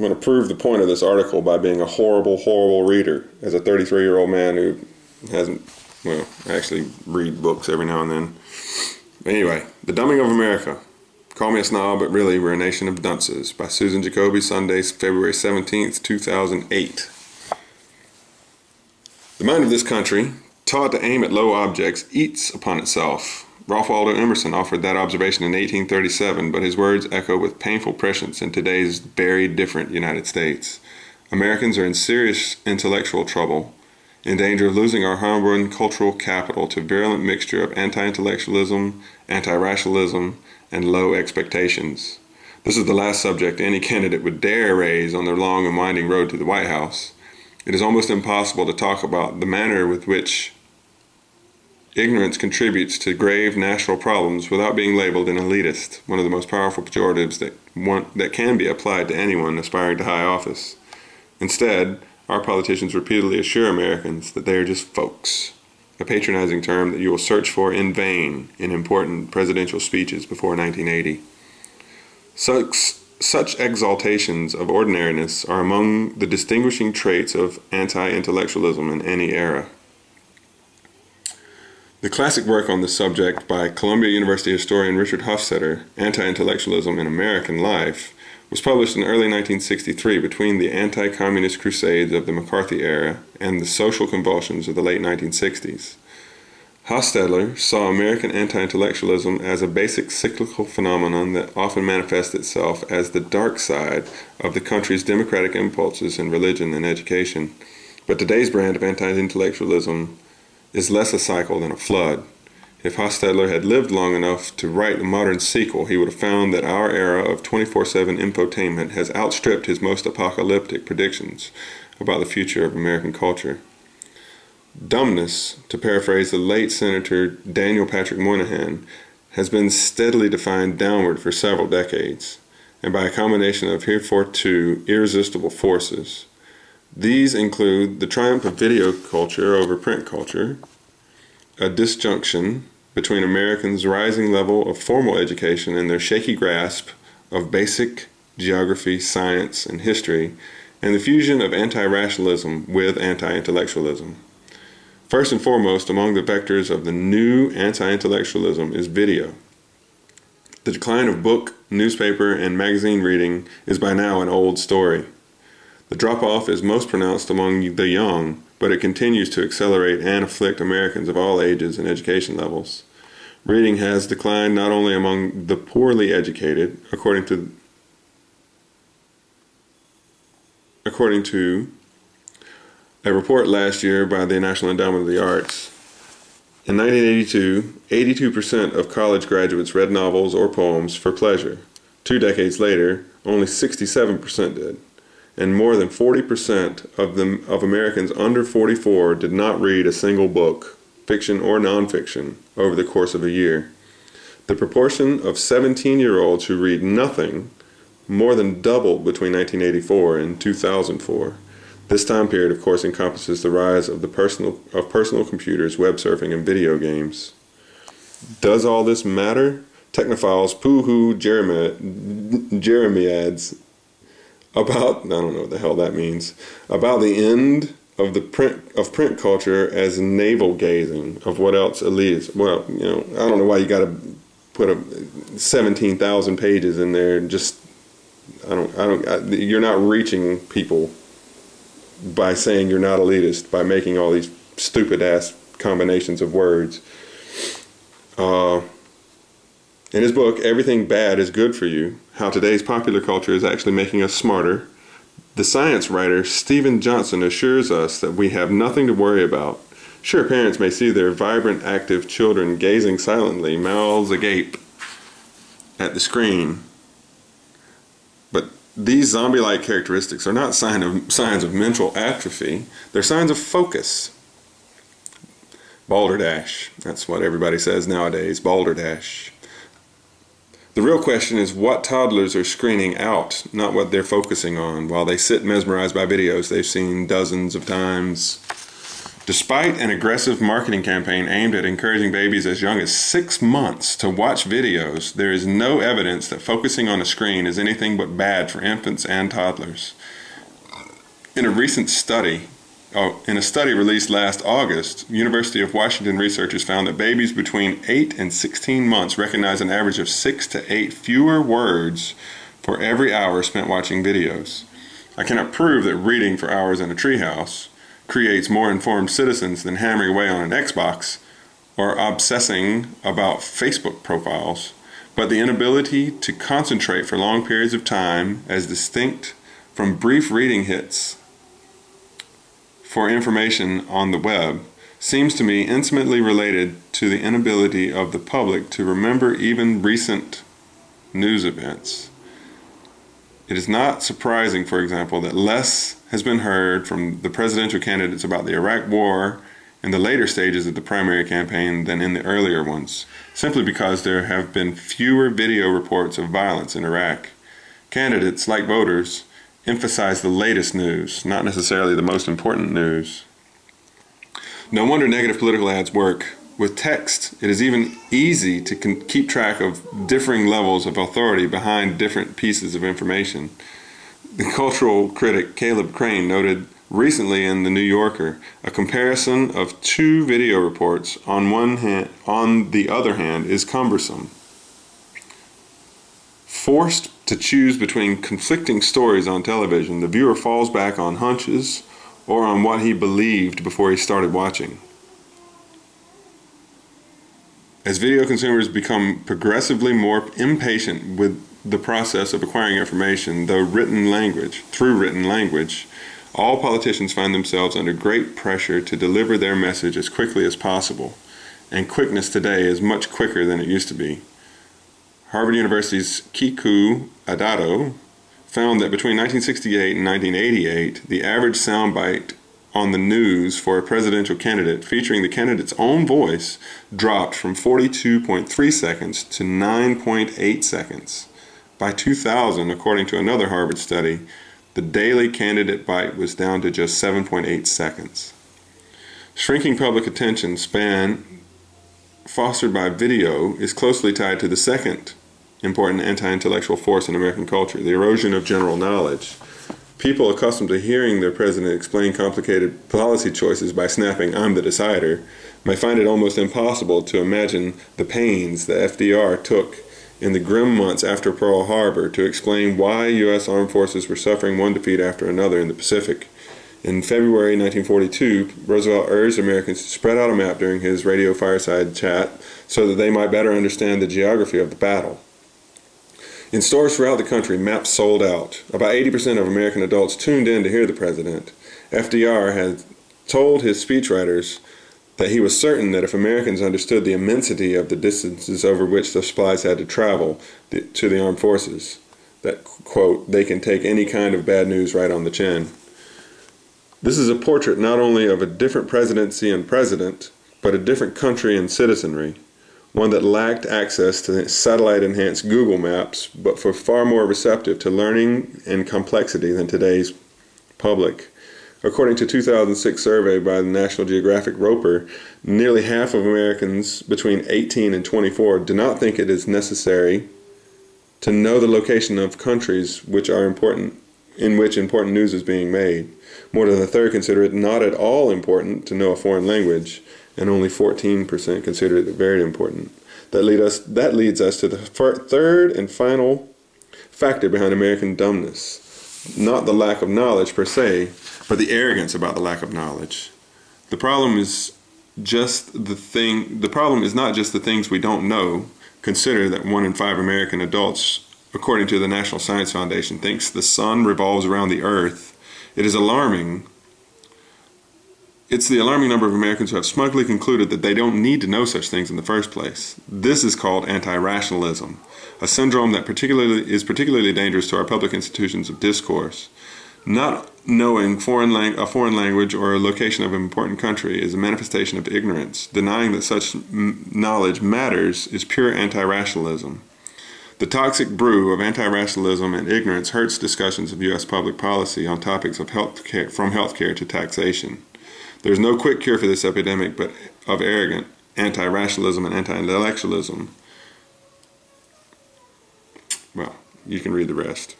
I'm going to prove the point of this article by being a horrible, horrible reader as a 33-year-old man who hasn't, well, I actually read books every now and then. But anyway, The Dumbing of America. Call Me a Snob, but Really We're a Nation of Dunces by Susan Jacoby, Sunday, February 17th, 2008. The mind of this country, taught to aim at low objects, eats upon itself. Ralph Waldo Emerson offered that observation in 1837, but his words echo with painful prescience in today's very different United States. Americans are in serious intellectual trouble, in danger of losing our hard-won cultural capital to a virulent mixture of anti-intellectualism, anti-rationalism, and low expectations. This is the last subject any candidate would dare raise on their long and winding road to the White House. It is almost impossible to talk about the manner with which ignorance contributes to grave national problems without being labeled an elitist, one of the most powerful pejoratives that can be applied to anyone aspiring to high office. Instead, our politicians repeatedly assure Americans that they are just folks, a patronizing term that you will search for in vain in important presidential speeches before 1980. Such exaltations of ordinariness are among the distinguishing traits of anti-intellectualism in any era. The classic work on this subject by Columbia University historian Richard Hofstadter, Anti-Intellectualism in American Life, was published in early 1963 between the anti-communist crusades of the McCarthy era and the social convulsions of the late 1960s. Hofstadter saw American anti-intellectualism as a basic cyclical phenomenon that often manifests itself as the dark side of the country's democratic impulses in religion and education. But today's brand of anti-intellectualism is less a cycle than a flood. If Hofstadter had lived long enough to write a modern sequel, he would have found that our era of 24/7 infotainment has outstripped his most apocalyptic predictions about the future of American culture. Dumbness, to paraphrase the late Senator Daniel Patrick Moynihan, has been steadily defined downward for several decades, and by a combination of heretofore irresistible forces. These include the triumph of video culture over print culture, a disjunction between Americans' rising level of formal education and their shaky grasp of basic geography, science, and history, and the fusion of anti-rationalism with anti-intellectualism. First and foremost among the vectors of the new anti-intellectualism is video. The decline of book, newspaper, and magazine reading is by now an old story. The drop-off is most pronounced among the young, but it continues to accelerate and afflict Americans of all ages and education levels. Reading has declined not only among the poorly educated, according to a report last year by the National Endowment of the Arts. In 1982, 82% of college graduates read novels or poems for pleasure. 2 decades later, only 67% did. And more than 40% of Americans under 44 did not read a single book, fiction or nonfiction, over the course of a year. The proportion of 17-year-olds who read nothing more than doubled between 1984 and 2004. This time period, of course, encompasses the rise of personal computers, web surfing, and video games. Does all this matter? Technophiles pooh-hoo jeremiads about, I don't know what the hell that means, about the end of print culture as navel gazing of what else elite. Well, you know, I don't know why you got to put 17,000 pages in there. Just you're not reaching people by saying you're not elitist by making all these stupid ass combinations of words. In his book, Everything Bad is Good for You, How Today's Popular Culture is Actually Making Us Smarter, the science writer Stephen Johnson assures us that we have nothing to worry about. Sure, parents may see their vibrant, active children gazing silently, mouths agape, at the screen, but these zombie-like characteristics are not signs of mental atrophy. They're signs of focus. Balderdash. That's what everybody says nowadays, balderdash. The real question is what toddlers are screening out, not what they're focusing on, while they sit mesmerized by videos they've seen dozens of times. Despite an aggressive marketing campaign aimed at encouraging babies as young as 6 months to watch videos, there is no evidence that focusing on a screen is anything but bad for infants and toddlers. In a study released last August, University of Washington researchers found that babies between 8 and 16 months recognize an average of 6 to 8 fewer words for every hour spent watching videos. I cannot prove that reading for hours in a treehouse creates more informed citizens than hammering away on an Xbox or obsessing about Facebook profiles, but the inability to concentrate for long periods of time, as distinct from brief reading hits for information on the web, seems to me intimately related to the inability of the public to remember even recent news events. It is not surprising, for example, that less has been heard from the presidential candidates about the Iraq War in the later stages of the primary campaign than in the earlier ones, simply because there have been fewer video reports of violence in Iraq. Candidates, like voters, emphasize the latest news, not necessarily the most important news. No wonder negative political ads work. With text, it is even easy to keep track of differing levels of authority behind different pieces of information. The cultural critic Caleb Crane noted recently in The New Yorker a comparison of 2 video reports on the other hand is cumbersome. Forced to choose between conflicting stories on television, the viewer falls back on hunches or on what he believed before he started watching. As video consumers become progressively more impatient with the process of acquiring information through written language, all politicians find themselves under great pressure to deliver their message as quickly as possible, and quickness today is much quicker than it used to be. Harvard University's Kiku Adato found that between 1968 and 1988, the average soundbite on the news for a presidential candidate featuring the candidate's own voice dropped from 42.3 seconds to 9.8 seconds. By 2000, according to another Harvard study, the daily candidate bite was down to just 7.8 seconds. Shrinking public attention span fostered by video is closely tied to the second important anti-intellectual force in American culture, the erosion of general knowledge. People accustomed to hearing their president explain complicated policy choices by snapping, "I'm the decider," may find it almost impossible to imagine the pains that FDR took in the grim months after Pearl Harbor to explain why U.S. armed forces were suffering one defeat after another in the Pacific. In February 1942, Roosevelt urged Americans to spread out a map during his radio fireside chat so that they might better understand the geography of the battle. In stores throughout the country, maps sold out. About 80% of American adults tuned in to hear the president. FDR had told his speechwriters that he was certain that if Americans understood the immensity of the distances over which the supplies had to travel to the armed forces, that, quote, they can take any kind of bad news right on the chin. This is a portrait not only of a different presidency and president, but a different country and citizenry. One that lacked access to satellite-enhanced Google Maps, but were far more receptive to learning and complexity than today's public. According to a 2006 survey by the National Geographic Roper, nearly half of Americans between 18 and 24 do not think it is necessary to know the location of countries in which important news is being made. More than a third consider it not at all important to know a foreign language, and only 14% consider it very important. That leads us to the third and final factor behind American dumbness. Not the lack of knowledge per se, but the arrogance about the lack of knowledge. The problem is not just the things we don't know. Consider that 1 in 5 American adults, according to the National Science Foundation, thinks the sun revolves around the earth. It is alarming. It's the alarming number of Americans who have smugly concluded that they don't need to know such things in the first place. This is called anti-rationalism, a syndrome that is particularly dangerous to our public institutions of discourse. Not knowing a foreign language or a location of an important country is a manifestation of ignorance. Denying that such knowledge matters is pure anti-rationalism. The toxic brew of anti-rationalism and ignorance hurts discussions of U.S. public policy on topics of healthcare, from healthcare to taxation. There's no quick cure for this epidemic but of arrogant anti-rationalism and anti-intellectualism. Well, you can read the rest.